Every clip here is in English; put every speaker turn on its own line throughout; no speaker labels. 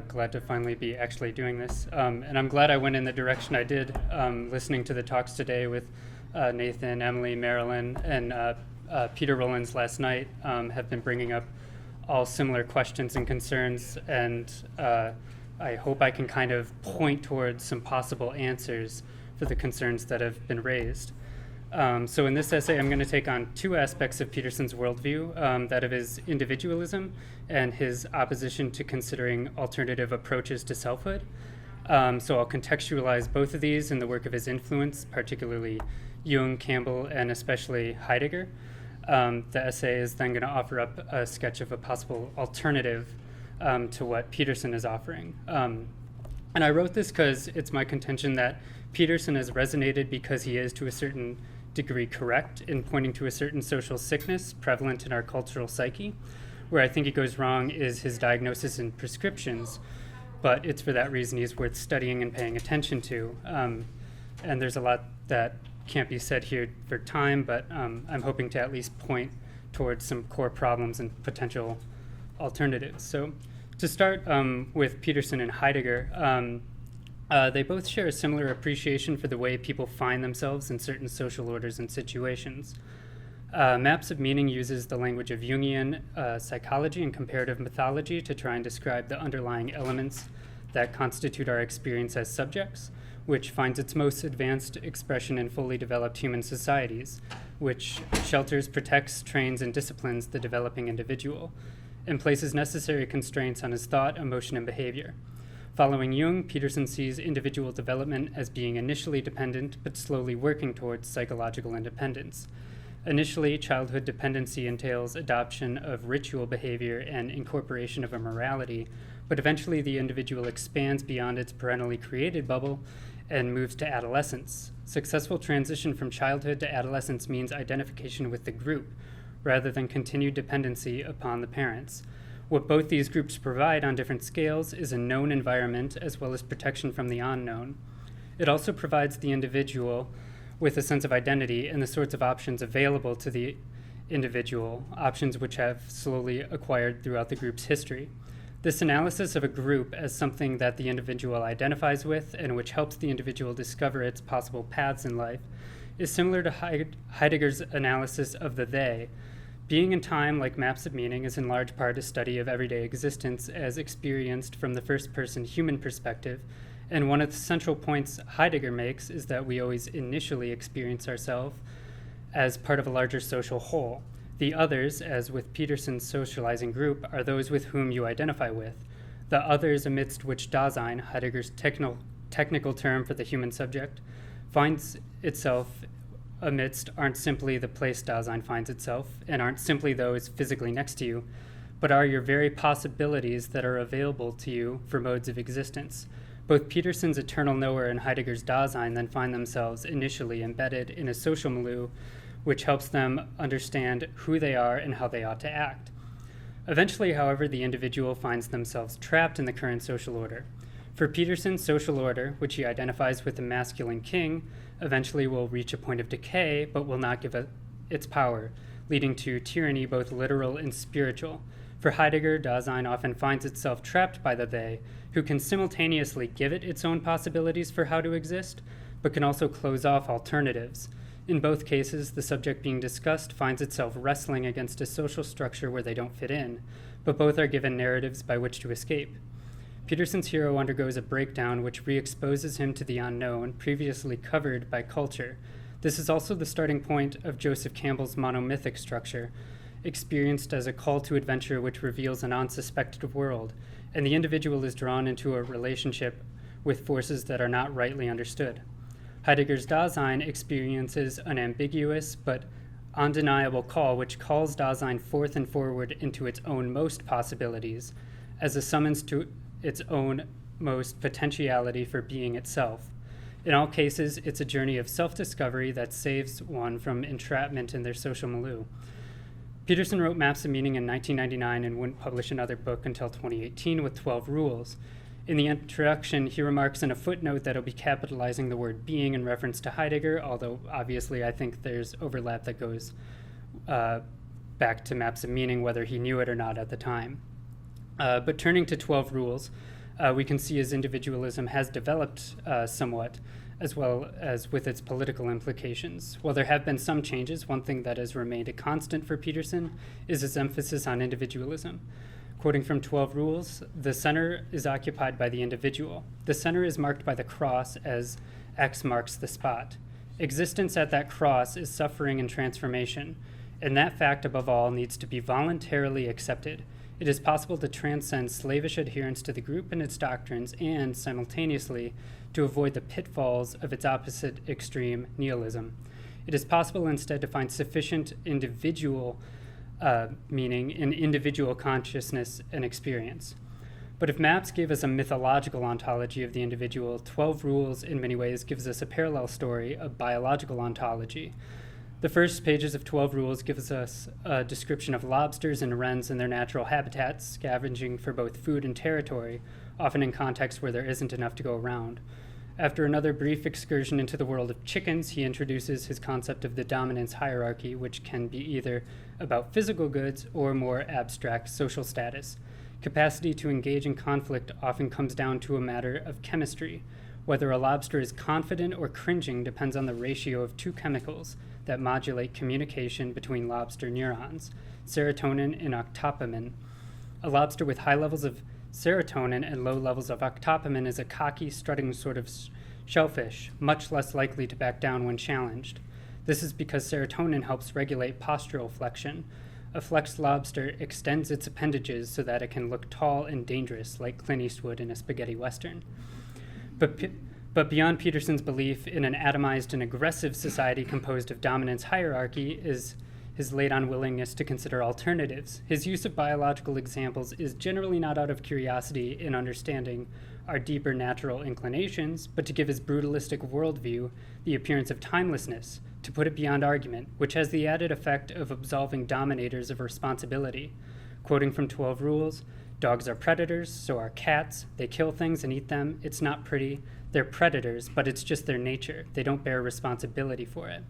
Glad to finally be actually doing this. And I'm glad I went in the direction I did, listening to the talks today with Nathan, Emily, Marilyn, and Peter Rollins last night have been bringing up all similar questions and concerns, and I hope I can kind of point towards some possible answers for the concerns that have been raised. So in this essay, I'm going to take on two aspects of Peterson's worldview, that of his individualism and his opposition to considering alternative approaches to selfhood. So I'll contextualize both of these in the work of his influence, particularly Jung, Campbell, and especially Heidegger. The essay is then going to offer up a sketch of a possible alternative to what Peterson is offering. And I wrote this because it's my contention that Peterson has resonated because he is, to a certain degree, correct in pointing to a certain social sickness prevalent in our cultural psyche. Where I think he goes wrong is his diagnosis and prescriptions, but it's for that reason he's worth studying and paying attention to. And there's a lot that can't be said here for time, but I'm hoping to at least point towards some core problems and potential alternatives. So to start with Peterson and Heidegger, they both share a similar appreciation for the way people find themselves in certain social orders and situations. Maps of Meaning uses the language of Jungian psychology and comparative mythology to try and describe the underlying elements that constitute our experience as subjects, which finds its most advanced expression in fully developed human societies, which shelters, protects, trains, and disciplines the developing individual, and places necessary constraints on his thought, emotion, and behavior. Following Jung, Peterson sees individual development as being initially dependent, but slowly working towards psychological independence. Initially, childhood dependency entails adoption of ritual behavior and incorporation of a morality, but eventually the individual expands beyond its parentally created bubble and moves to adolescence. Successful transition from childhood to adolescence means identification with the group, rather than continued dependency upon the parents. What both these groups provide on different scales is a known environment as well as protection from the unknown. It also provides the individual with a sense of identity and the sorts of options available to the individual, options which have slowly acquired throughout the group's history. This analysis of a group as something that the individual identifies with and which helps the individual discover its possible paths in life is similar to Heidegger's analysis of the they. Being in time, like Maps of Meaning, is in large part a study of everyday existence as experienced from the first-person human perspective, and one of the central points Heidegger makes is that we always initially experience ourselves as part of a larger social whole. The others, as with Peterson's socializing group, are those with whom you identify with. The others amidst which Dasein, Heidegger's technical term for the human subject, finds itself amidst aren't simply the place Dasein finds itself, and aren't simply those physically next to you, but are your very possibilities that are available to you for modes of existence. Both Peterson's eternal knower and Heidegger's Dasein then find themselves initially embedded in a social milieu which helps them understand who they are and how they ought to act. Eventually, however, the individual finds themselves trapped in the current social order. For Peterson, social order, which he identifies with the masculine king, eventually will reach a point of decay, but will not give its power, leading to tyranny both literal and spiritual. For Heidegger, Dasein often finds itself trapped by the they, who can simultaneously give it its own possibilities for how to exist, but can also close off alternatives. In both cases, the subject being discussed finds itself wrestling against a social structure where they don't fit in, but both are given narratives by which to escape. Peterson's hero undergoes a breakdown which re-exposes him to the unknown, previously covered by culture. This is also the starting point of Joseph Campbell's monomythic structure, experienced as a call to adventure which reveals an unsuspected world, and the individual is drawn into a relationship with forces that are not rightly understood. Heidegger's Dasein experiences an ambiguous but undeniable call which calls Dasein forth and forward into its own most possibilities, as a summons to its own most potentiality for being itself. In all cases, it's a journey of self-discovery that saves one from entrapment in their social milieu. Peterson wrote Maps of Meaning in 1999 and wouldn't publish another book until 2018 with 12 rules. In the introduction, he remarks in a footnote that he'll be capitalizing the word being in reference to Heidegger, although obviously I think there's overlap that goes back to Maps of Meaning, whether he knew it or not at the time. But turning to 12 rules, we can see as individualism has developed somewhat, as well as with its political implications. While there have been some changes, one thing that has remained a constant for Peterson is his emphasis on individualism. Quoting from 12 Rules, the center is occupied by the individual. The center is marked by the cross as X marks the spot. Existence at that cross is suffering and transformation, and that fact above all needs to be voluntarily accepted. It is possible to transcend slavish adherence to the group and its doctrines and, simultaneously, to avoid the pitfalls of its opposite extreme, nihilism. It is possible instead to find sufficient individual meaning in individual consciousness and experience. But if Maps gave us a mythological ontology of the individual, 12 Rules in many ways gives us a parallel story of biological ontology. The first pages of 12 Rules gives us a description of lobsters and wrens in their natural habitats, scavenging for both food and territory, often in contexts where there isn't enough to go around. After another brief excursion into the world of chickens, he introduces his concept of the dominance hierarchy, which can be either about physical goods or more abstract social status. Capacity to engage in conflict often comes down to a matter of chemistry. Whether a lobster is confident or cringing depends on the ratio of two chemicals that modulate communication between lobster neurons, serotonin and octopamine. A lobster with high levels of serotonin and low levels of octopamine is a cocky, strutting sort of shellfish, much less likely to back down when challenged. This is because serotonin helps regulate postural flexion. A flexed lobster extends its appendages so that it can look tall and dangerous, like Clint Eastwood in a spaghetti western. But beyond Peterson's belief in an atomized and aggressive society composed of dominance hierarchy is his late unwillingness to consider alternatives. His use of biological examples is generally not out of curiosity in understanding our deeper natural inclinations, but to give his brutalistic worldview the appearance of timelessness, to put it beyond argument, which has the added effect of absolving dominators of responsibility. Quoting from 12 Rules, dogs are predators, so are cats. They kill things and eat them. It's not pretty. They're predators, but it's just their nature. They don't bear responsibility for it.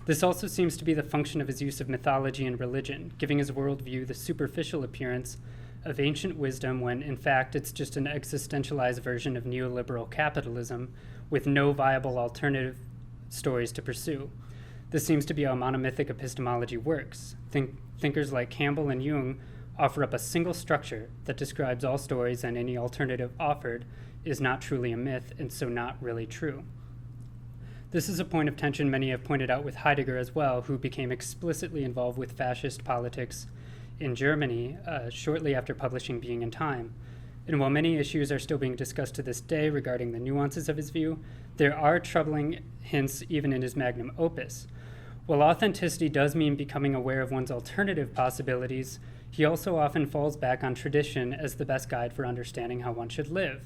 This also seems to be the function of his use of mythology and religion, giving his worldview the superficial appearance of ancient wisdom when, in fact, it's just an existentialized version of neoliberal capitalism with no viable alternative stories to pursue. This seems to be how monomythic epistemology works. Thinkers like Campbell and Jung offer up a single structure that describes all stories, and any alternative offered is not truly a myth and so not really true. This is a point of tension many have pointed out with Heidegger as well, who became explicitly involved with fascist politics in Germany shortly after publishing Being and Time. And while many issues are still being discussed to this day regarding the nuances of his view, there are troubling hints even in his magnum opus. While authenticity does mean becoming aware of one's alternative possibilities, he also often falls back on tradition as the best guide for understanding how one should live.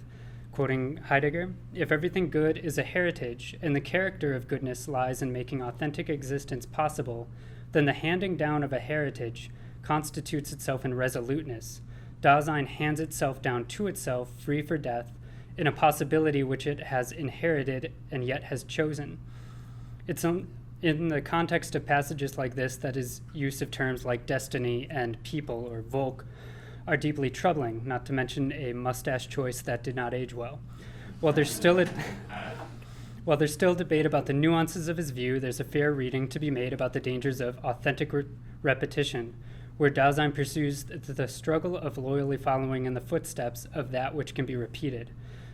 Quoting Heidegger, "If everything good is a heritage, and the character of goodness lies in making authentic existence possible, then the handing down of a heritage constitutes itself in resoluteness. Dasein hands itself down to itself, free for death, in a possibility which it has inherited and yet has chosen." It's in the context of passages like this that his use of terms like destiny and people, or Volk, are deeply troubling, not to mention a mustache choice that did not age well. While there's still debate about the nuances of his view, there's a fair reading to be made about the dangers of authentic repetition, where Dasein pursues the struggle of loyally following in the footsteps of that which can be repeated.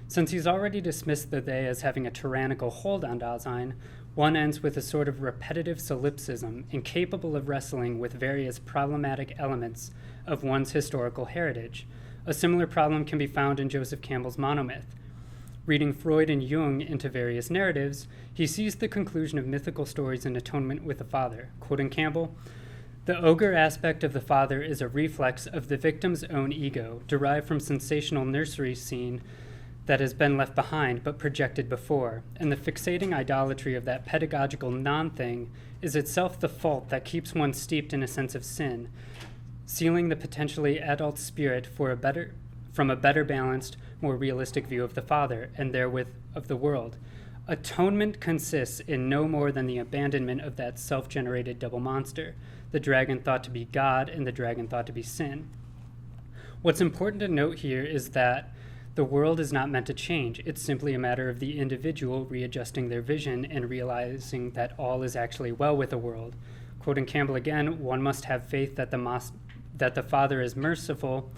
Since he's already dismissed the they as having a tyrannical hold on Dasein, one ends with a sort of repetitive solipsism, incapable of wrestling with various problematic elements of one's historical heritage. A similar problem can be found in Joseph Campbell's monomyth. Reading Freud and Jung into various narratives, he sees the conclusion of mythical stories in atonement with the father. Quoting Campbell, "The ogre aspect of the father is a reflex of the victim's own ego, derived from sensational nursery scene that has been left behind but projected before, and the fixating idolatry of that pedagogical non-thing is itself the fault that keeps one steeped in a sense of sin, sealing the potentially adult spirit from a better balanced, more realistic view of the father, and therewith of the world. Atonement consists in no more than the abandonment of that self-generated double monster, the dragon thought to be God and the dragon thought to be sin. What's important to note here is that the world is not meant to change. It's simply a matter of the individual readjusting their vision and realizing that all is actually well with the world. Quoting Campbell again, one must have faith that the Father is merciful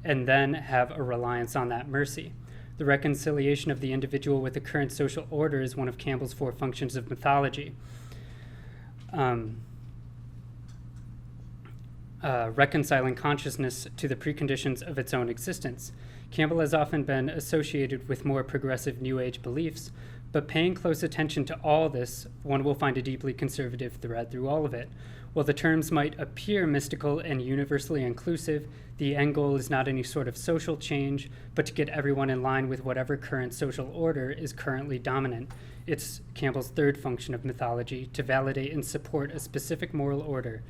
and then have a reliance on that mercy. The reconciliation of the individual with the current social order is one of Campbell's 4 functions of mythology. Reconciling consciousness to the preconditions of its own existence. Campbell has often been associated with more progressive New Age beliefs, but paying close attention to all this, one will find a deeply conservative thread through all of it. While the terms might appear mystical and universally inclusive, the end goal is not any sort of social change, but to get everyone in line with whatever current social order is currently dominant. It's Campbell's 3rd function of mythology, to validate and support a specific moral order,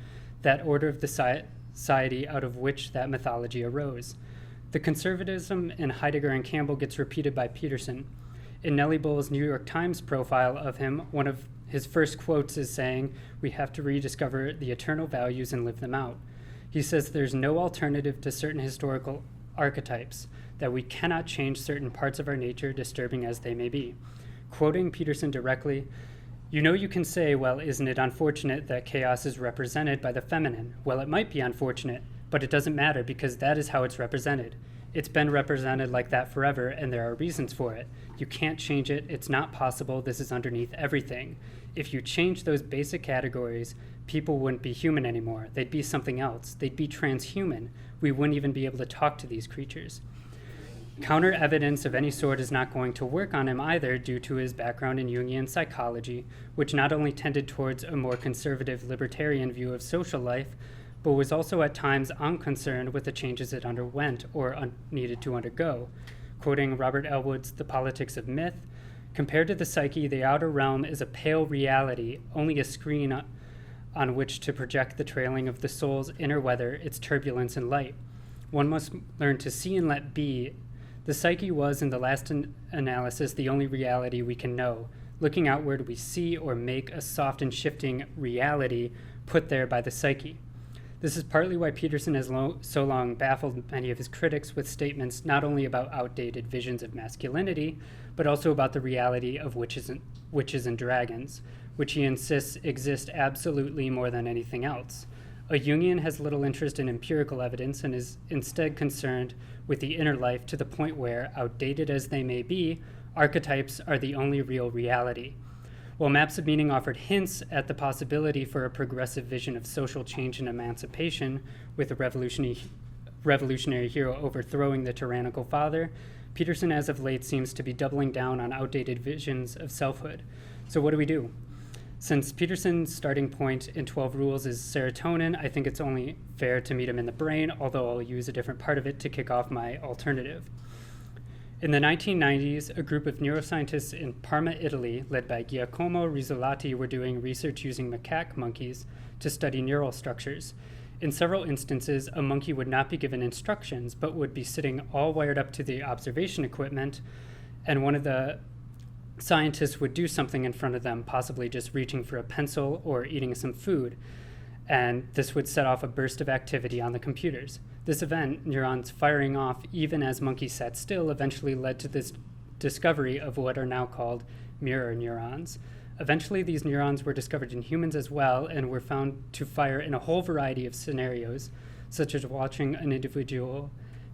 that order of the society out of which that mythology arose. The conservatism in Heidegger and Campbell gets repeated by Peterson. In Nellie Bull's New York Times profile of him, one of his first quotes is saying, "We have to rediscover the eternal values and live them out." He says there's no alternative to certain historical archetypes, that we cannot change certain parts of our nature, disturbing as they may be. Quoting Peterson directly, "You know, you can say, well, isn't it unfortunate that chaos is represented by the feminine? Well, it might be unfortunate, but it doesn't matter because that is how it's represented. It's been represented like that forever, and there are reasons for it. You can't change it. It's not possible. This is underneath everything. If you change those basic categories, people wouldn't be human anymore. They'd be something else. They'd be transhuman. We wouldn't even be able to talk to these creatures." Counter evidence of any sort is not going to work on him either, due to his background in Jungian psychology, which not only tended towards a more conservative libertarian view of social life, but was also at times unconcerned with the changes it underwent or needed to undergo. Quoting Robert Elwood's The Politics of Myth, "Compared to the psyche, the outer realm is a pale reality, only a screen on which to project the trailing of the soul's inner weather, its turbulence and light. One must learn to see and let be. The psyche was, in the last analysis, the only reality we can know. Looking outward, we see or make a soft and shifting reality put there by the psyche." This is partly why Peterson has so long baffled many of his critics with statements not only about outdated visions of masculinity, but also about the reality of witches and dragons, which he insists exist absolutely more than anything else. A Jungian has little interest in empirical evidence and is instead concerned with the inner life, to the point where, outdated as they may be, archetypes are the only real reality. While Maps of Meaning offered hints at the possibility for a progressive vision of social change and emancipation, with a revolutionary hero overthrowing the tyrannical father, Peterson as of late seems to be doubling down on outdated visions of selfhood. So what do we do? Since Peterson's starting point in 12 Rules is serotonin, I think it's only fair to meet him in the brain, although I'll use a different part of it to kick off my alternative. In the 1990s, a group of neuroscientists in Parma, Italy, led by Giacomo Rizzolatti, were doing research using macaque monkeys to study neural structures. In several instances, a monkey would not be given instructions, but would be sitting all wired up to the observation equipment, and one of the scientists would do something in front of them, possibly just reaching for a pencil or eating some food, and this would set off a burst of activity on the computers. This event, neurons firing off even as monkeys sat still, eventually led to this discovery of what are now called mirror neurons. Eventually, these neurons were discovered in humans as well and were found to fire in a whole variety of scenarios, such as watching an individual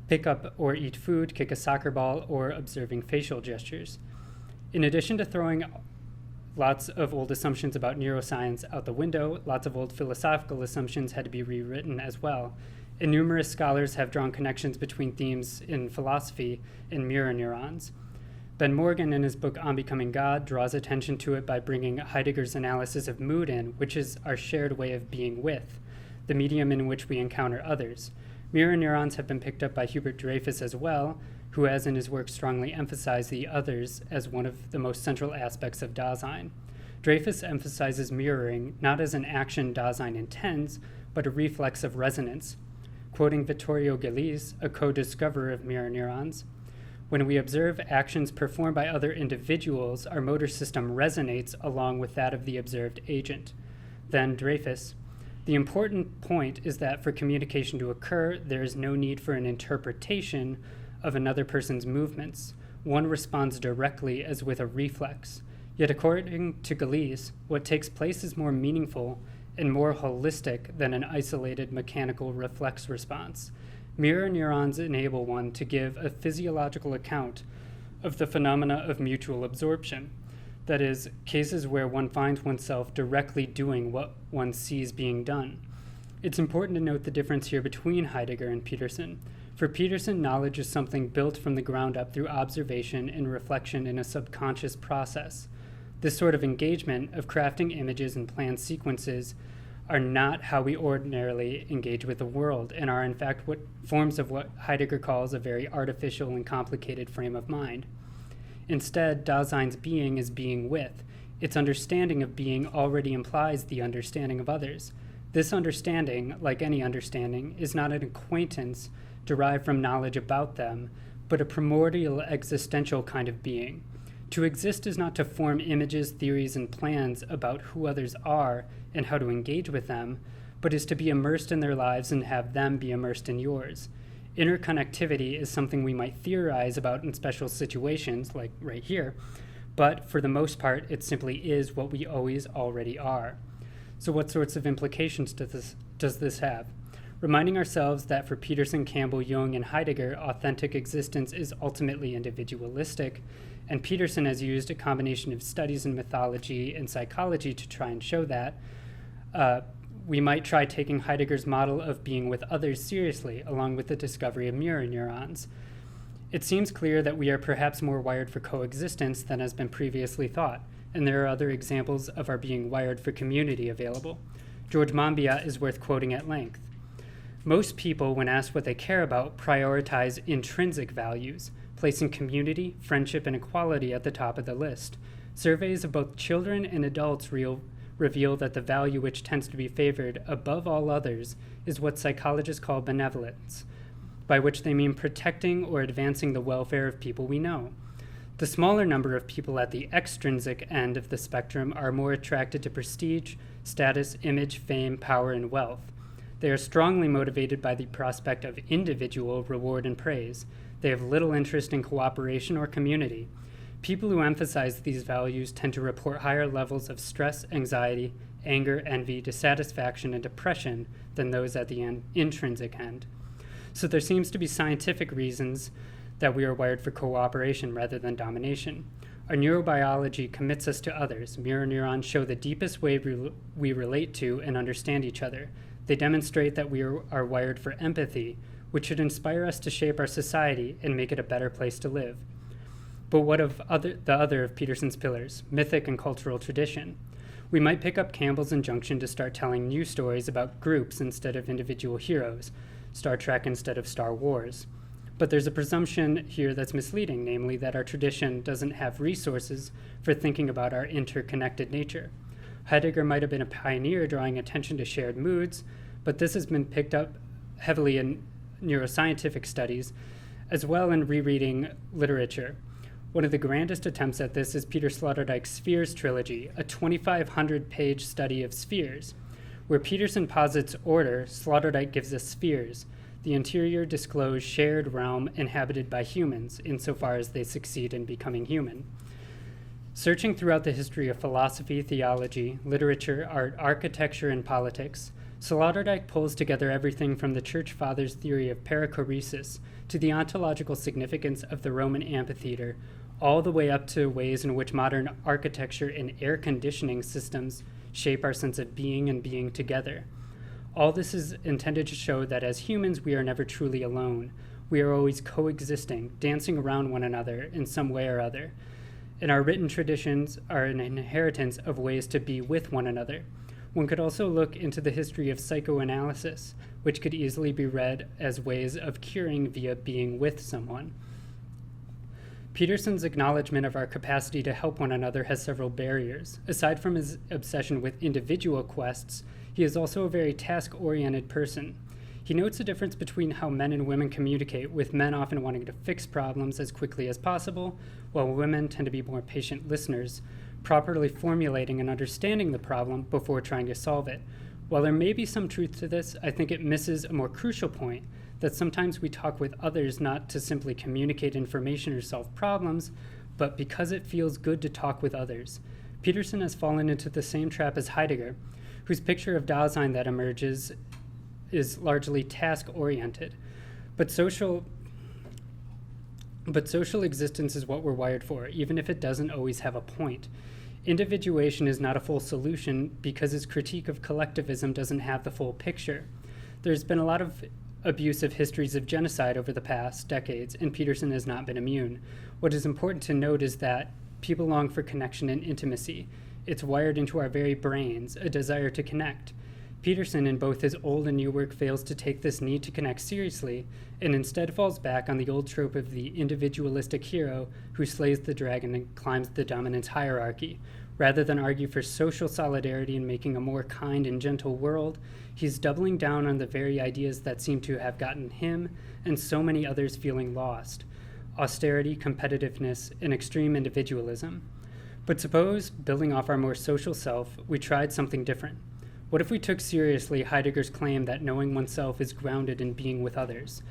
pick up or eat food, kick a soccer ball, or observing facial gestures. In addition to throwing lots of old assumptions about neuroscience out the window, lots of old philosophical assumptions had to be rewritten as well. And numerous scholars have drawn connections between themes in philosophy and mirror neurons. Ben Morgan, in his book On Becoming God, draws attention to it by bringing Heidegger's analysis of mood in, which is our shared way of being with, the medium in which we encounter others. Mirror neurons have been picked up by Hubert Dreyfus as well, who has in his work strongly emphasized the others as one of the most central aspects of Dasein. Dreyfus emphasizes mirroring not as an action Dasein intends, but a reflex of resonance. Quoting Vittorio Gillies, a co-discoverer of mirror neurons, "When we observe actions performed by other individuals, our motor system resonates along with that of the observed agent." Then Dreyfus, The important point is that for communication to occur, there is no need for an interpretation of another person's movements. One responds directly as with a reflex. Yet according to Gillies, what takes place is more meaningful and more holistic than an isolated mechanical reflex response. Mirror neurons enable one to give a physiological account of the phenomena of mutual absorption. That is, cases where one finds oneself directly doing what one sees being done. It's important to note the difference here between Heidegger and Peterson. For Peterson, knowledge is something built from the ground up through observation and reflection in a subconscious process. This sort of engagement of crafting images and planned sequences are not how we ordinarily engage with the world and are in fact what forms of what Heidegger calls a very artificial and complicated frame of mind. Instead, Daseins being is being with. Its understanding of being already implies the understanding of others. This understanding, like any understanding, is not an acquaintance derived from knowledge about them, but a primordial existential kind of being. To exist is not to form images, theories, and plans about who others are and how to engage with them, but is to be immersed in their lives and have them be immersed in yours. Interconnectivity is something we might theorize about in special situations, like right here, but for the most part, it simply is what we always already are. So what sorts of implications does this have? Reminding ourselves that for Peterson, Campbell, Jung, and Heidegger, authentic existence is ultimately individualistic, and Peterson has used a combination of studies in mythology and psychology to try and show that. We might try taking Heidegger's model of being with others seriously, along with the discovery of mirror neurons. It seems clear that we are perhaps more wired for coexistence than has been previously thought, and there are other examples of our being wired for community available. Georg Mamba is worth quoting at length. Most people, when asked what they care about, prioritize intrinsic values, placing community, friendship, and equality at the top of the list. Surveys of both children and adults reveal that the value which tends to be favored above all others is what psychologists call benevolence, by which they mean protecting or advancing the welfare of people we know. The smaller number of people at the extrinsic end of the spectrum are more attracted to prestige, status, image, fame, power, and wealth. They are strongly motivated by the prospect of individual reward and praise. They have little interest in cooperation or community. People who emphasize these values tend to report higher levels of stress, anxiety, anger, envy, dissatisfaction, and depression than those at the intrinsic end. So there seems to be scientific reasons that we are wired for cooperation rather than domination. Our neurobiology commits us to others. Mirror neurons show the deepest way we relate to and understand each other. They demonstrate that we are wired for empathy, which should inspire us to shape our society and make it a better place to live. But what of the other of Peterson's pillars, mythic and cultural tradition? We might pick up Campbell's injunction to start telling new stories about groups instead of individual heroes, Star Trek instead of Star Wars. But there's a presumption here that's misleading, namely that our tradition doesn't have resources for thinking about our interconnected nature. Heidegger might have been a pioneer drawing attention to shared moods, but this has been picked up heavily in neuroscientific studies, as well in rereading literature. One of the grandest attempts at this is Peter Sloterdijk's Spheres Trilogy, a 2,500-page study of spheres. Where Peterson posits order, Sloterdijk gives us spheres, the interior disclosed shared realm inhabited by humans, insofar as they succeed in becoming human. Searching throughout the history of philosophy, theology, literature, art, architecture, and politics, Sloterdijk pulls together everything from the Church Fathers' theory of perichoresis to the ontological significance of the Roman amphitheater, all the way up to ways in which modern architecture and air conditioning systems shape our sense of being and being together. All this is intended to show that as humans, we are never truly alone. We are always coexisting, dancing around one another in some way or other. And our written traditions are an inheritance of ways to be with one another. One could also look into the history of psychoanalysis, which could easily be read as ways of curing via being with someone. Peterson's acknowledgement of our capacity to help one another has several barriers. Aside from his obsession with individual quests, he is also a very task-oriented person. He notes the difference between how men and women communicate, with men often wanting to fix problems as quickly as possible, while women tend to be more patient listeners, properly formulating and understanding the problem before trying to solve it. While there may be some truth to this, I think it misses a more crucial point, that sometimes we talk with others not to simply communicate information or solve problems, but because it feels good to talk with others. Peterson has fallen into the same trap as Heidegger, whose picture of Dasein that emerges is largely task-oriented. But social existence is what we're wired for, even if it doesn't always have a point. Individuation is not a full solution because its critique of collectivism doesn't have the full picture. There's been a lot of abusive histories of genocide over the past decades, and Peterson has not been immune. What is important to note is that people long for connection and intimacy. It's wired into our very brains, a desire to connect. Peterson, in both his old and new work, fails to take this need to connect seriously, and instead falls back on the old trope of the individualistic hero who slays the dragon and climbs the dominance hierarchy. Rather than argue for social solidarity and making a more kind and gentle world, he's doubling down on the very ideas that seem to have gotten him and so many others feeling lost: austerity, competitiveness, and extreme individualism. But suppose, building off our more social self, we tried something different. What if we took seriously Heidegger's claim that knowing oneself is grounded in being with others?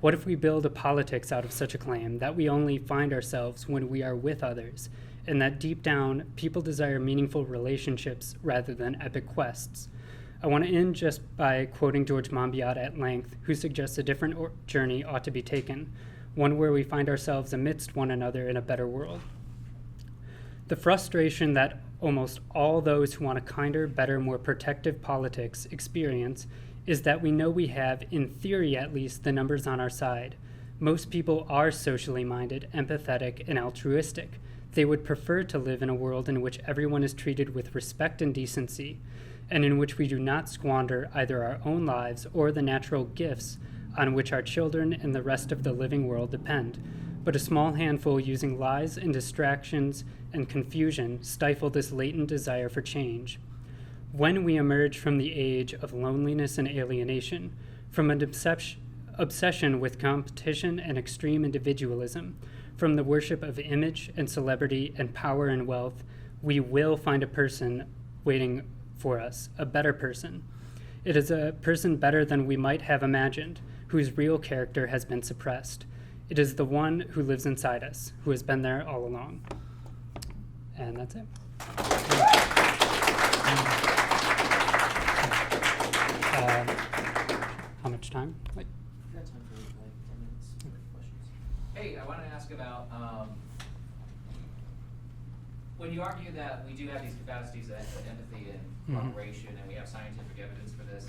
What if we build a politics out of such a claim, that we only find ourselves when we are with others, and that deep down, people desire meaningful relationships rather than epic quests? I want to end just by quoting Georg Mamba at length, who suggests a different journey ought to be taken, one where we find ourselves amidst one another in a better world. The frustration that almost all those who want a kinder, better, more protective politics experience is that we know we have, in theory at least, the numbers on our side. Most people are socially minded, empathetic, and altruistic. They would prefer to live in a world in which everyone is treated with respect and decency, and in which we do not squander either our own lives or the natural gifts on which our children and the rest of the living world depend. But a small handful using lies and distractions and confusion stifle this latent desire for change. When we emerge from the age of loneliness and alienation, from an obsession with competition and extreme individualism, from the worship of image and celebrity and power and wealth, we will find a person waiting for us, a better person. It is a person better than we might have imagined, whose real character has been suppressed. It is the one who lives inside us, who has been there all along. And that's it. How much time?
We've got time for like 10 minutes for questions. Hey, I want to ask about when you argue that we do have these capacities of empathy and cooperation, and we have scientific evidence for this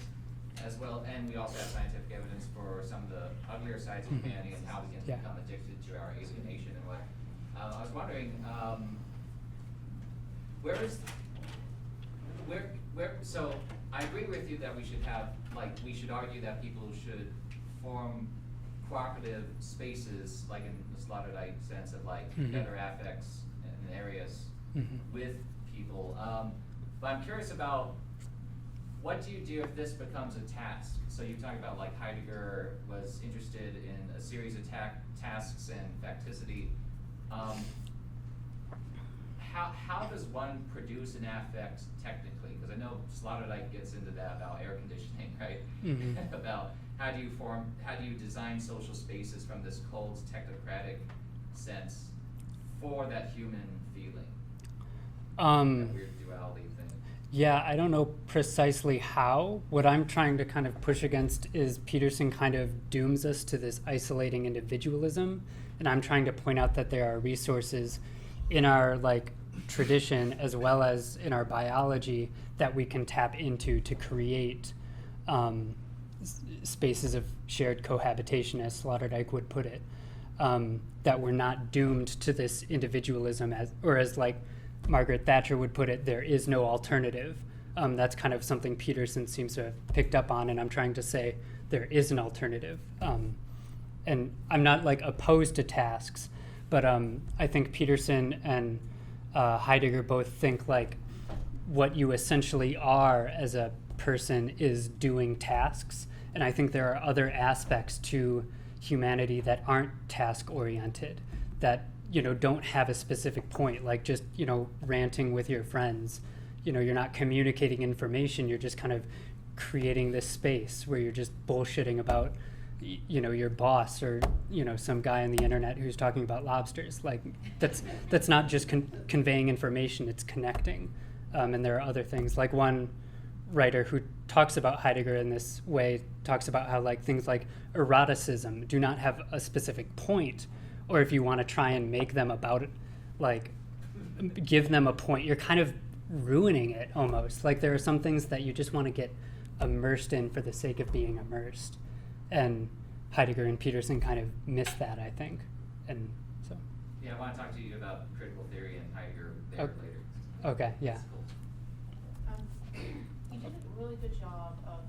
as well, and we also have scientific evidence for some of the uglier sides of humanity and how we can become addicted to our alienation and what. I was wondering, so I agree with you that we should have, we should argue that people should form cooperative spaces, like in the Sloterdijk sense of better affects and areas with people. But I'm curious about, what do you do if this becomes a task? So you talk about Heidegger was interested in a series of tasks and facticity. How does one produce an affect technically? Because I know Sloterdijk gets into that about air conditioning, right? About how do you design social spaces from this cold technocratic sense for that human feeling? That weird duality thing.
Yeah, I don't know precisely how. What I'm trying to kind of push against is Peterson kind of dooms us to this isolating individualism, and I'm trying to point out that there are resources in our tradition as well as in our biology that we can tap into to create spaces of shared cohabitation, as Sloterdijk would put it, that we're not doomed to this individualism, as Margaret Thatcher would put it, there is no alternative. That's kind of something Peterson seems to have picked up on, and I'm trying to say there is an alternative. And I'm not opposed to tasks, but I think Peterson and Heidegger both think what you essentially are as a person is doing tasks, and I think there are other aspects to humanity that aren't task-oriented, that don't have a specific point, just ranting with your friends. You're not communicating information, you're just kind of creating this space where you're just bullshitting about your boss or some guy on the internet who's talking about lobsters. Like that's not just conveying information, it's connecting. And there are other things, like one writer who talks about Heidegger in this way talks about how like things like eroticism do not have a specific point, or if you want to try and make them about it, like give them a point, you're kind of ruining it almost. Like there are some things that you just want to get immersed in for the sake of being immersed, and Heidegger and Peterson kind of miss that, I think. And so
yeah, I want to talk to you about critical theory and Heidegger there later.
Okay, yeah.
Cool.
You did a really good job of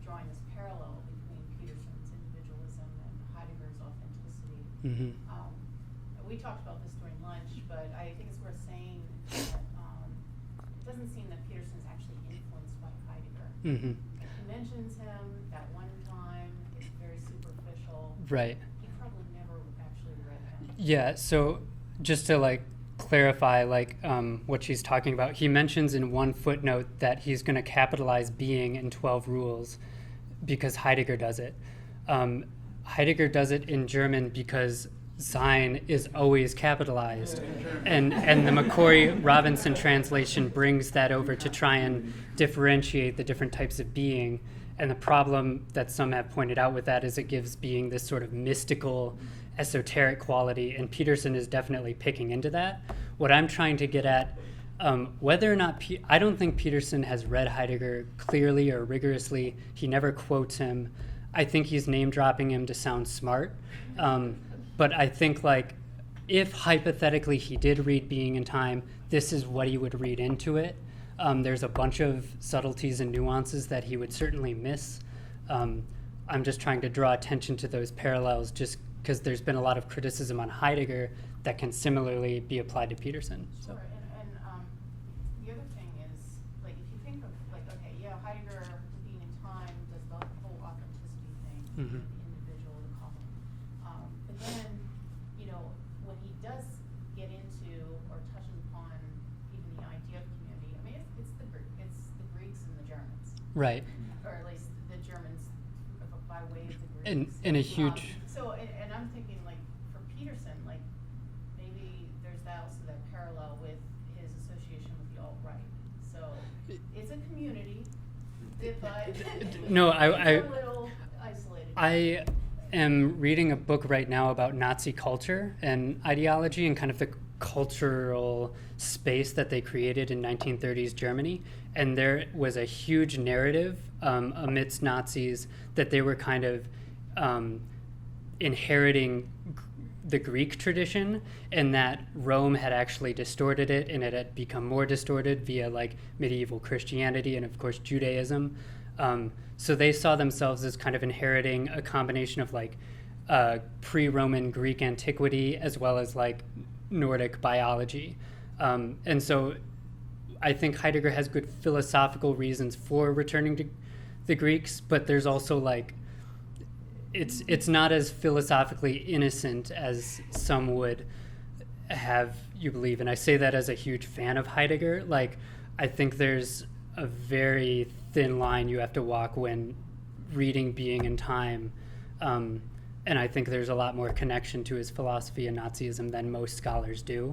drawing this parallel between Peterson's individualism and Heidegger's authenticity.
Mm-hmm.
We talked about this during lunch, but I think it's worth saying that it doesn't seem that Peterson's actually influenced by Heidegger.
Mm-hmm.
He mentions him that one time, it's very superficial.
Right.
He probably never actually read him.
Yeah, so just to like clarify what she's talking about, he mentions in one footnote that he's going to capitalize being in 12 rules because Heidegger does it. Heidegger does it in German because Sein is always capitalized, and the McCory-Robinson translation brings that over to try and differentiate the different types of being. And the problem that some have pointed out with that is it gives being this sort of mystical, esoteric quality, and Peterson is definitely picking into that. What I'm trying to get at, whether or not, I don't think Peterson has read Heidegger clearly or rigorously. He never quotes him. I think he's name-dropping him to sound smart. But I think like if hypothetically he did read Being and Time, this is what he would read into it. There's a bunch of subtleties and nuances that he would certainly miss. I'm just trying to draw attention to those parallels just because there's been a lot of criticism on Heidegger that can similarly be applied to Peterson. So.
Sure, and the other thing is, like, if you think of, like, okay, yeah, Heidegger, Being in Time, does the whole authenticity thing,
Mm-hmm.
the individual, the common. But then, when he does get into or touches upon even the idea of community, I mean, it's the Greeks and the Germans.
Right.
Or at least the Germans by way of the Greeks.
In a huge...
And I'm thinking, like, for Peterson, like, maybe there's also that parallel with his association with the alt-right. So it's a community, but
No,
it's a little isolated.
I am reading a book right now about Nazi culture and ideology and kind of the cultural space that they created in 1930s Germany. And there was a huge narrative amidst Nazis that they were kind of inheriting the Greek tradition, and that Rome had actually distorted it, and it had become more distorted via like medieval Christianity and of course Judaism. So they saw themselves as kind of inheriting a combination of like pre-Roman Greek antiquity as well as like Nordic biology. And so I think Heidegger has good philosophical reasons for returning to the Greeks, but there's also like it's not as philosophically innocent as some would have you believe. And I say that as a huge fan of Heidegger. Like, I think there's a very thin line you have to walk when reading Being and Time. And I think there's a lot more connection to his philosophy and Nazism than most scholars do.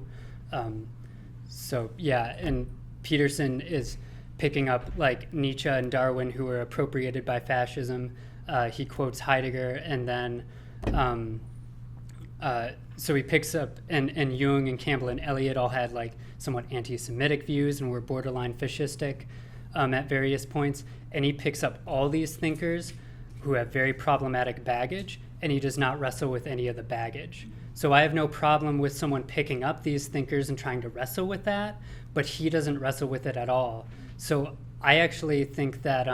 So, yeah, and Peterson is picking up like Nietzsche and Darwin, who were appropriated by fascism. He quotes Heidegger, and then so he picks up, and Jung and Campbell and Eliot all had like somewhat anti-Semitic views and were borderline fascistic at various points. And he picks up all these thinkers who have very problematic baggage, and he does not wrestle with any of the baggage. So I have no problem with someone picking up these thinkers and trying to wrestle with that, but he doesn't wrestle with it at all. So I actually think that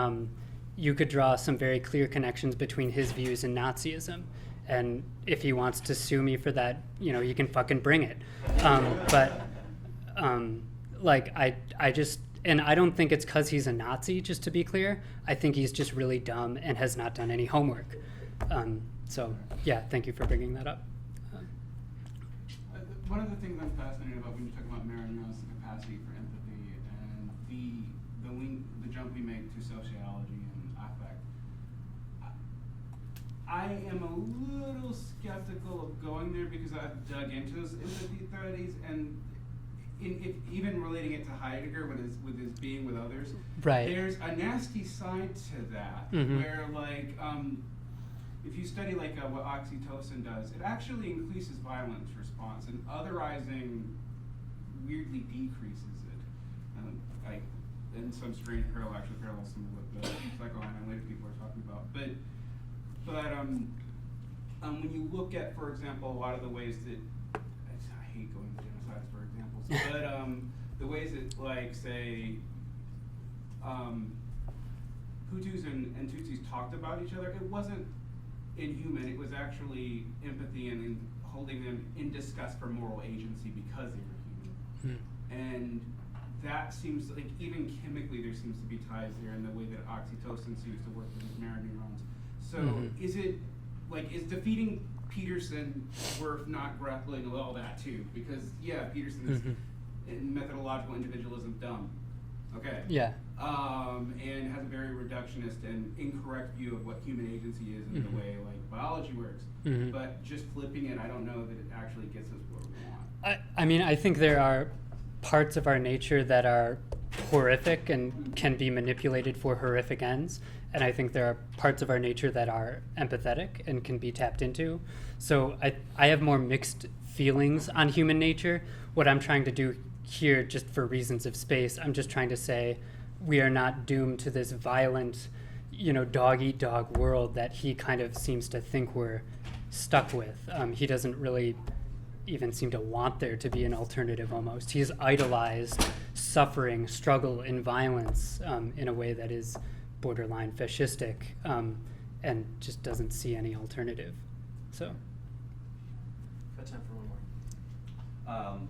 you could draw some very clear connections between his views and Nazism. And if he wants to sue me for that, he can fucking bring it. Like, I just, and I don't think it's because he's a Nazi, just to be clear. I think he's just really dumb and has not done any homework. So, yeah, thank you for bringing that up.
One of the things I'm fascinated about when you talk about mirror neurons, the capacity for empathy, and the jump we make to sociology and I am a little skeptical of going there because I've dug into those empathy studies, and even relating it to Heidegger with his being with others,
Right.
there's a nasty side to that,
Mhm.
where like, if you study like what oxytocin does, it actually increases violence response, and otherizing weirdly decreases it. Like, in some strange parallel, actually parallels some of what the psychoanalytic people are talking about. But when you look at, for example, a lot of the ways that, I hate going to genocides for examples, but the ways that, like, say, Hutus and Tutsis talked about each other, it wasn't inhuman, it was actually empathy and holding them in disgust for moral agency because they were human. And that seems like, even chemically, there seems to be ties there in the way that oxytocin seems to work with these mirror neurons. So is it, like, is defeating Peterson worth not grappling with all that too? Because, yeah, Peterson is, in methodological individualism, dumb. Okay.
Yeah.
And has a very reductionist and incorrect view of what human agency is and the way, like, biology works. But just flipping it, I don't know that it actually gets us where we want.
I mean, I think there are parts of our nature that are horrific and can be manipulated for horrific ends. And I think there are parts of our nature that are empathetic and can be tapped into. So I have more mixed feelings on human nature. What I'm trying to do here, just for reasons of space, I'm just trying to say we are not doomed to this violent, dog-eat-dog world that he kind of seems to think we're stuck with. He doesn't really even seem to want there to be an alternative almost. He's idolized suffering, struggle, and violence in a way that is borderline fascistic, and just doesn't see any alternative. So.
Got time for one more.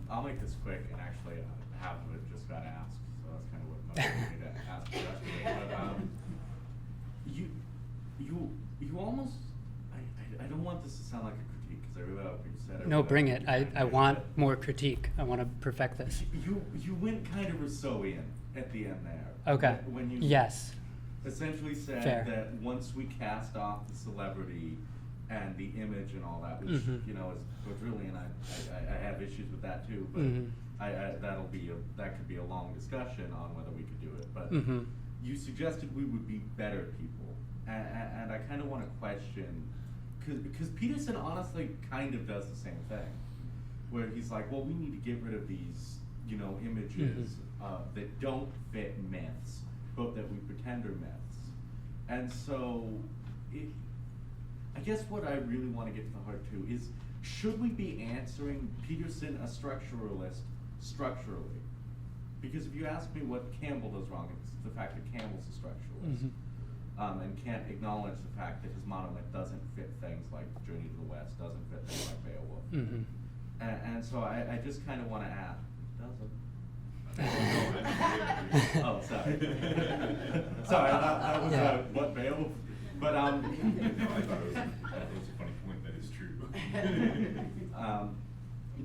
I'll make this quick, and actually half of it just got asked, so that's kind of what motivated me to ask the rest of it. But you almost, I don't want this to sound like a critique, because I really like what you said.
No, bring it. I want more critique. I want to perfect this.
You went kind of Rousseauian at the end there.
Okay.
When you
Yes.
essentially said
Fair.
that once we cast off the celebrity and the image and all that, which is quadrillion, I have issues with that too, but that could be a long discussion on whether we could do it. But you suggested we would be better people, and I kind of want to question, because Peterson honestly kind of does the same thing, where he's like, well, we need to get rid of these images that don't fit myths, but that we pretend are myths. And so, I guess what I really want to get to the heart to is, should we be answering Peterson a structuralist structurally? Because if you ask me what Campbell does wrong, it's the fact that Campbell's a structuralist. And can't acknowledge the fact that his monolith doesn't fit things like Journey to the West, doesn't fit things like Beowulf. And so I just kind of want to ask, doesn't? Oh, sorry. Sorry, that was what Beowulf. But
No, I thought that was a funny point. That is true.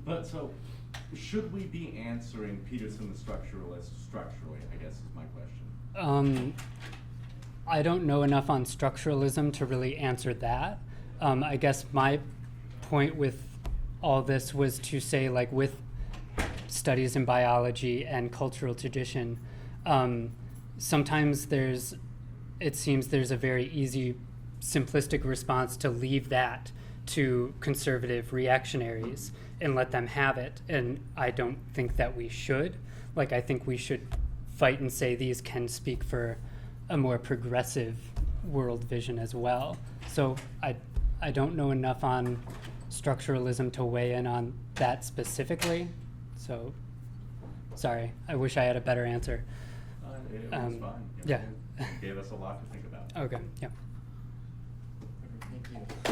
But so, should we be answering Peterson the structuralist structurally, I guess is my question.
I don't know enough on structuralism to really answer that. I guess my point with all this was to say, like, with studies in biology and cultural tradition, sometimes it seems there's a very easy, simplistic response to leave that to conservative reactionaries and let them have it. And I don't think that we should. Like, I think we should fight and say these can speak for a more progressive world vision as well. So I don't know enough on structuralism to weigh in on that specifically. So, sorry, I wish I had a better answer.
It was fun.
Yeah.
It gave us a lot to think about.
Okay, yeah.
Thank you.